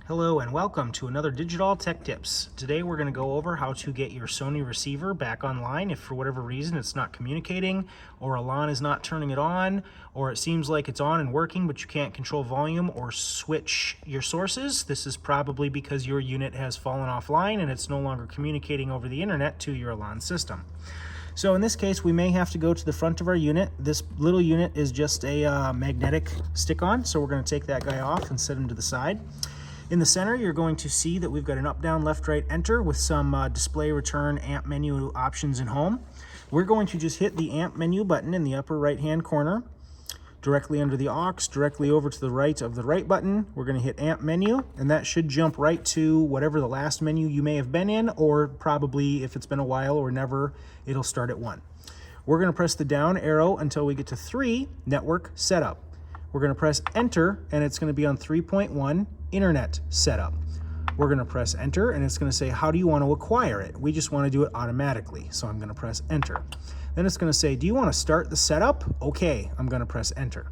Hello and welcome to another Digital Tech Tips. Today we're going to go over how to get your Sony receiver back online if for whatever reason it's not communicating, or Elan is not turning it on, or it seems like it's on and working but you can't control volume or switch your sources. This is probably because your unit has fallen offline and it's no longer communicating over the internet to your Elan system. So in this case, we may have to go to the front of our unit. This little unit is just a magnetic stick-on, so we're going to take that guy off and set him to the side. In the center, you're going to see that we've got an up, down, left, right, enter with some display, return, amp menu options in home. We're going to just hit the amp menu button in the upper right-hand corner, directly under the aux, directly over to the right of the right button. We're going to hit amp menu, and that should jump right to whatever the last menu you may have been in, or probably if it's been a while or never, it'll start at 1. We're going to press the down arrow until we get to 3, network setup. We're going to press enter, and it's going to be on 3.1, internet setup. We're going to press enter, and it's going to say, how do you want to acquire it? We just want to do it automatically, so I'm going to press enter. Then it's going to say, do you want to start the setup? Okay, I'm going to press enter.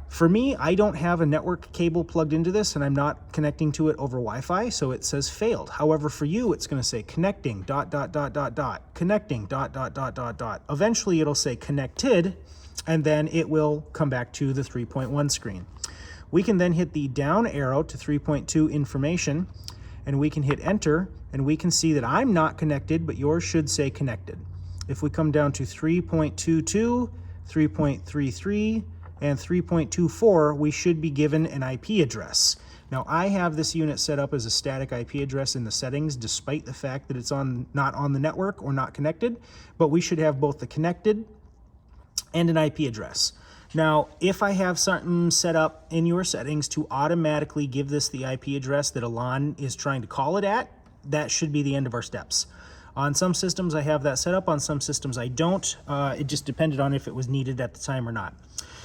For me, I don't have a network cable plugged into this, and I'm not connecting to it over Wi-Fi, so it says failed. However, for you, it's going to say connecting, ... connecting, ... Eventually, it'll say connected, and then it will come back to the 3.1 screen. We can then hit the down arrow to 3.2 information, and we can hit enter, and we can see that I'm not connected, but yours should say connected. If we come down to 3.22, 3.33, and 3.24, we should be given an IP address. Now, I have this unit set up as a static IP address in the settings, despite the fact that it's not on the network or not connected, but we should have both the connected and an IP address. Now, if I have something set up in your settings to automatically give this the IP address that Elan is trying to call it at, that should be the end of our steps. On some systems, I have that set up. On some systems, I don't. It just depended on if it was needed at the time or not.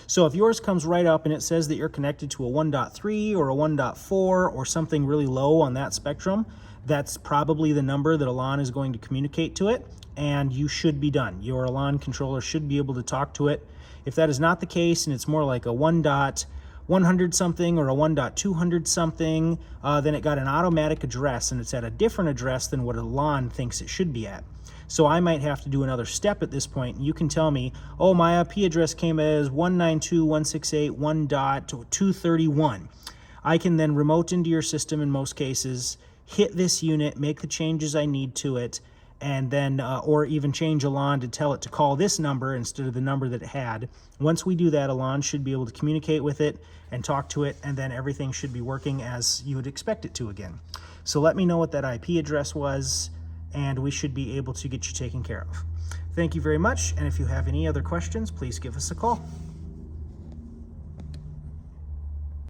So if yours comes right up and it says that you're connected to a 1.3 or a 1.4 or something really low on that spectrum, that's probably the number that Elan is going to communicate to it, and you should be done. Your Elan controller should be able to talk to it. If that is not the case and it's more like a 1.100 something or a 1.200 something, then it got an automatic address and it's at a different address than what Elan thinks it should be at. So I might have to do another step at this point. You can tell me, oh, my IP address came as 192.168.1.231. I can then remote into your system in most cases, hit this unit, make the changes I need to it, and then, or even change Elan to tell it to call this number instead of the number that it had. Once we do that, Elan should be able to communicate with it and talk to it, and then everything should be working as you would expect it to again. So let me know what that IP address was, and we should be able to get you taken care of. Thank you very much, and if you have any other questions, please give us a call.